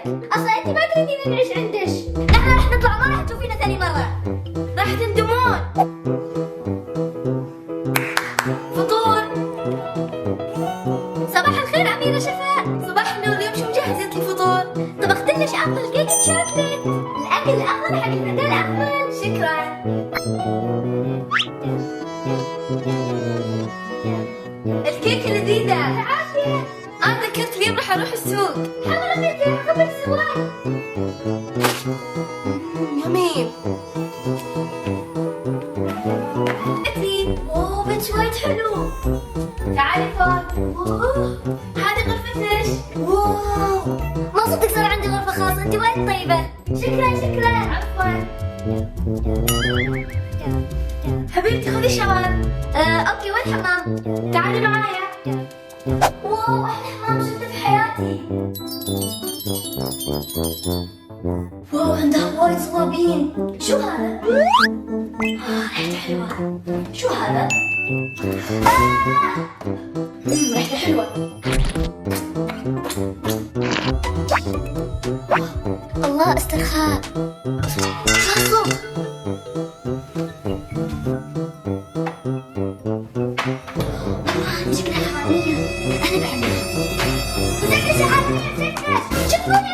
اصلا انت ما تريدين نعيش عندش. نحن راح نطلع ما راح تشوفينا ثاني مرة، راح تندمون. فطور. صباح الخير أميرة شفاء. صباح النور. اليوم شو مجهزت لي فطور؟ طبخت لك أفضل كيكة شوكليت. الأكل الأفضل حق الغداء الأفضل. شكرا. الكيكة لذيذة. العافية. أنا ذكرت اليوم راح أروح السوق. حاضر أخذتها خبز سواء. يمين. اوه بنت وايد حلو. تعالي فوق. اوه هذه غرفتك. واو ما صدق صار عندي غرفة خاصة، انت وايد طيبة. شكرا. عفوا. حبيبتي خذي شاور. اوكي وين الحمام؟ تعالي معايا. واو احلى حمام شفته في حياتي. واو عندها وايد صوابين. شو هذا؟ ريحته حلوة. شو هذا؟ ريحته حلوة. الله استرخاء. شو شكلها حرامية. أنا بحبها. مسكش حرامية. شوفوني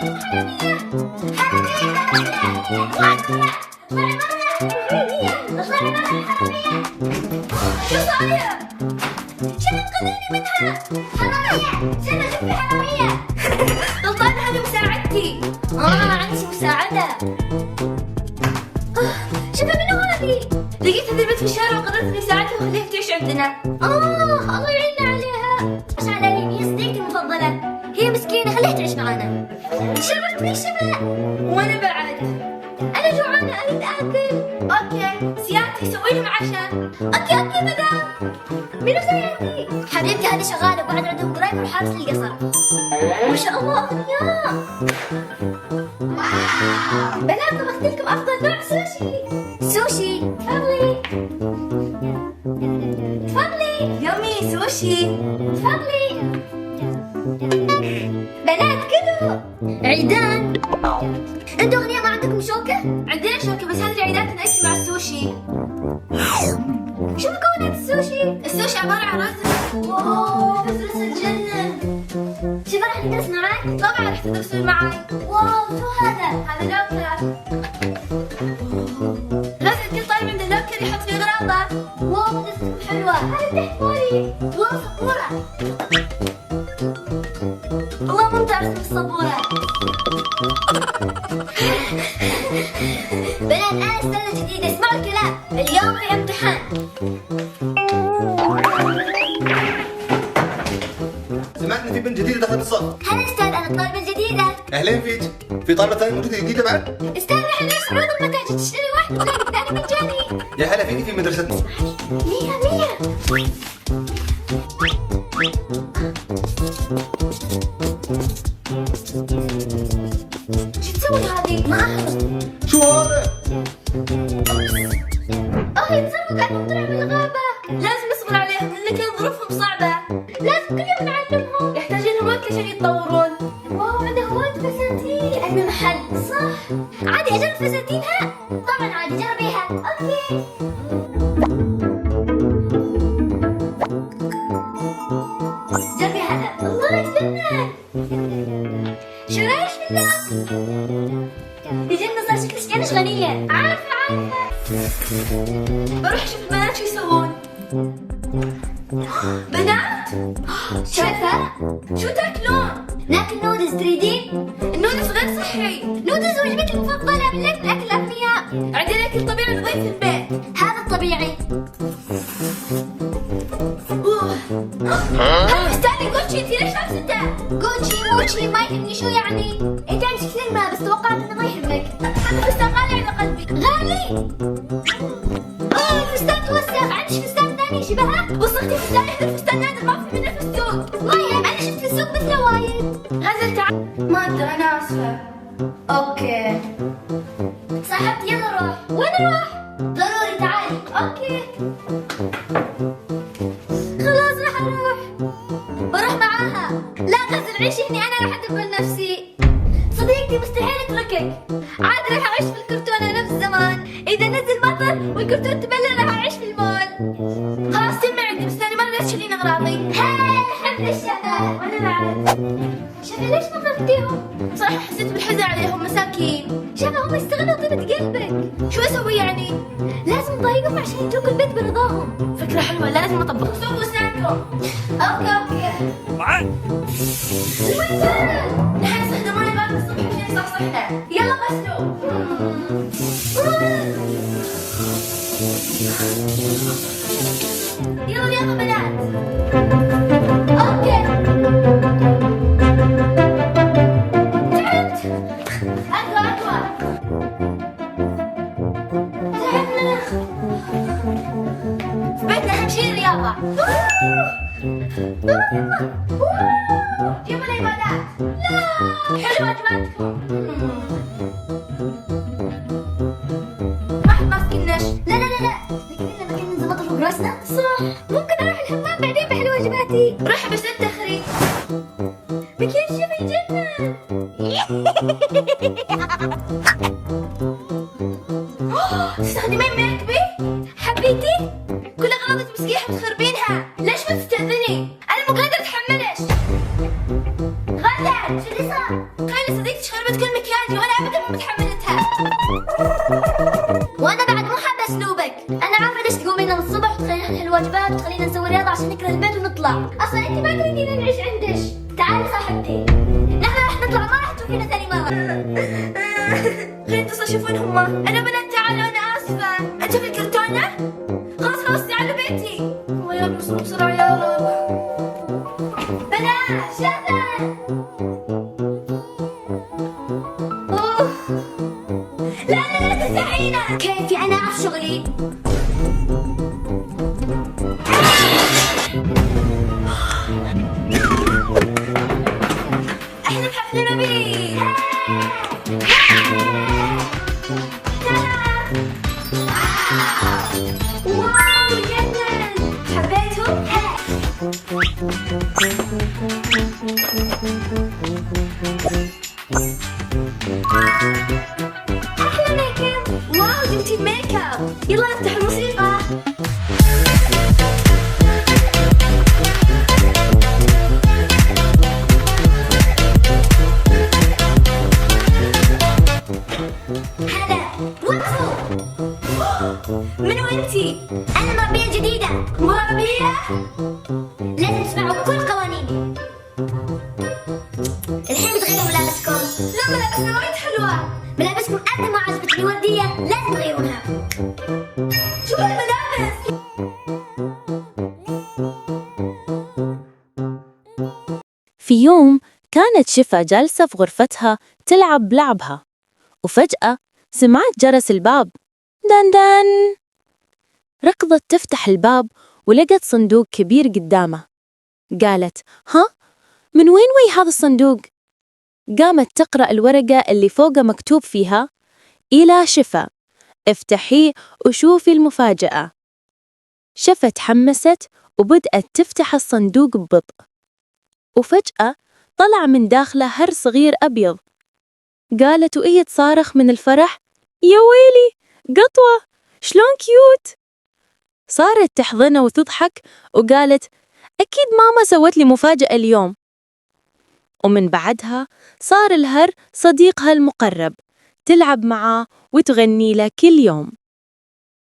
أنتم حرامية. شو صاير؟ شو تنقذيني منها؟ حرامية. شنو جبت حرامية؟ غلطان هذه مساعدتي. عندي مساعدة. شوفي منو هذه؟ لقيت هذه البنت في الشارع وقررت اني اساعدها واخليها تعيش عندنا. الله يعيننا عليها. ايش على هي صديقتي المفضلة. هي مسكينة خليها تعيش معانا. شرفتني شباب. وانا بعد. انا جوعانة اريد اكل. اوكي سيادتي سوي لهم عشاء. اوكي مدام. منو سيادتي؟ حبيبتي هذه شغالة وبعد عندهم درايفر وحارس للقصر. ما شاء الله اغنياء. بنات طبخت لكم افضل نوع سوشي. تفضلي. يومي سوشي. تفضلي. بنات كذو. عيدان. انتوا اغنياء ما عندكم شوكة؟ عندنا شوكة بس هذه عيدان ناكل مع السوشي. شو مكونات السوشي؟ السوشي عبارة عن رز. واو بس الجنة. شوف راح ندرس معك؟ طبعا راح تدرسون معي. واو شو هذا؟ هذا لوكر. لازم كل طالب عنده لوكر يحط فيه غراضه. واو مدرستكم حلوة. هذا تحفوري. واو سبورة. والله ممتع رسم السبورة. بنات أنا السنة جديدة اسمعوا الكلام. اليوم في امتحان. سمعت ان في بنت جديده دخلت الصف. هلا استاذ انا الطالبة الجديدة. اهلين فيك. في طالبه ثانيه موجوده جديده بعد؟ استاذ احنا ليش عروض المتاجر تشتري واحد وتلاقي الثاني مجاني. يا هلا فيك في مدرستنا. 100. شو تسوي هذه؟ ما أعرف. شو هذا؟ يتصرفوا كأنهم طلعوا من الغابة. لازم نصبر عليهم لأن كان ظروفهم صعبة. لازم كل يوم نعلمهم. يحتاجون لهم وقت عشان يتطورون. واو عنده وايد فساتين. أنا محل صح. عادي أجرب فساتينها؟ طبعا عادي جربيها. أوكي. جربي هذا. الله يجنن. شو رايك في اللون؟ يجنن صار شكلك كأنك غنية. عارفة. بروح اشوف البنات شو يسوون. بنات شايفة؟ شو تاكلون؟ ناكل نودلز. تريدين؟ النودلز غير صحي. نودلز وجبتي المفضلة من الاكل الاغنياء. عندنا اكل طبيعي نضيف في البيت. هذا الطبيعي. هذا فستاني جوتشي. انت ليش لابسته؟ جوتشي موتشي ما يهمني شو يعني. انت عندك كثير ملابس توقعت انه ما يهمك. هذا فستان غالي على قلبي. غالي؟ الفستان توسخ. عندك فستان ثاني شبهه؟ وصلتي فستان هذا فستان نادر ما في منه في السوق. ما يهم انا شفت في السوق مثله وايد. غزل تعال. ما اقدر انا اسفه. اوكي صاحبتي يلا روح. وين اروح؟ ضروري تعالي. اوكي خلاص راح اروح. بروح معاها. لا غزل عيشي هني انا راح ادبر نفسي. صديقتي عليك. عاد راح أعيش في الكرتونة نفس زمان. إذا نزل مطر والكرتون تبلل راح أعيش في المول. خلاص تم عندي، بس ثاني مرة لا تشيلين أغراضي. هاي حمد الشباب. وأنا بعد. شفا ليش ما ضربتيهم؟ صراحة حسيت بالحزن عليهم مساكين. شفا هم يستغلوا طيبة قلبك. شو أسوي يعني؟ لازم نضايقهم عشان يتركوا البيت برضاهم. فكرة حلوة، لازم أطبق. سووا سنانكم. أوكي. نحن نستخدمون الباب الصبح عشان يصحصحنا. يلا غسلوا. يلا بنات. اوكي. تعبت. اقوى. تعبنا. في بيتنا اهم شيء الرياضة. جيبوا لي بنات. لا. حلوة واجباتكم. راح ماسكيناش. لا. تذكرين لما كنا ننزل نطلع فوق راسنا؟ صح. ممكن اروح الحمام بعدين بحل واجباتي. روحي بس لا تتأخري. بكيف شوفي الجنة. تستخدمين ميك بي؟ حبيتي؟ كل أغراضك مسكيحة بتخربينها. ليش ما تستأذني؟ أنا مو قادرة أتحملش. غدا شو اللي صار؟ خلي صديقتي خربت كل مكياجي وأنا أبدا ما متحملتها. وأنا بعد مو حابة أسلوبك. أنا عارفة ليش تقومين من الصبح وتخلينا نحل الواجبات وتخلينا نسوي رياضة عشان نكره البيت ونطلع. أصلا أنت ما تريدين نعيش عندش. تعالي صاحبتي. نحن راح نطلع ما راح تشوفينا ثاني مرة. خلينا نتصل شوف وين هما. أنا بنات تعالوا أنا آسفة. أنتوا في الكرتونة؟ خلاص تعالوا بيتي. الله يا رب وصلوا بسرعة يا رب. بنات شغل. لا تستحينا. كيفي أنا أعرف شغلي. احنا بحفل نبي. واو جنن. حبيتهم؟ احلى ميك اب. واو جبتي الميك اب. يلا نفتح الموسيقى. منو انتي؟ انا مربية جديدة. مربية؟ لازم تسمعوا كل قوانيني. الحين بتغيروا ملابسكم. لا ملابسنا وايد حلوة. ملابسكم ابدا ما عجبتني وردية، لازم تغيرونها. شو هالملابس؟ في يوم كانت شفا جالسة في غرفتها تلعب بلعبها، وفجأة سمعت جرس الباب. دن. ركضت تفتح الباب ولقت صندوق كبير قدامه. قالت: ها؟ من وين هذا الصندوق؟ قامت تقرأ الورقة اللي فوقه مكتوب فيها: إلى شفا، افتحيه وشوفي المفاجأة. شفا تحمست وبدأت تفتح الصندوق ببطء، وفجأة طلع من داخله هر صغير أبيض. قالت وهي تصارخ من الفرح: يا ويلي، قطوة، شلون كيوت. صارت تحضنه وتضحك وقالت: أكيد ماما سوت لي مفاجأة اليوم. ومن بعدها صار الهر صديقها المقرب، تلعب معاه وتغني له كل يوم.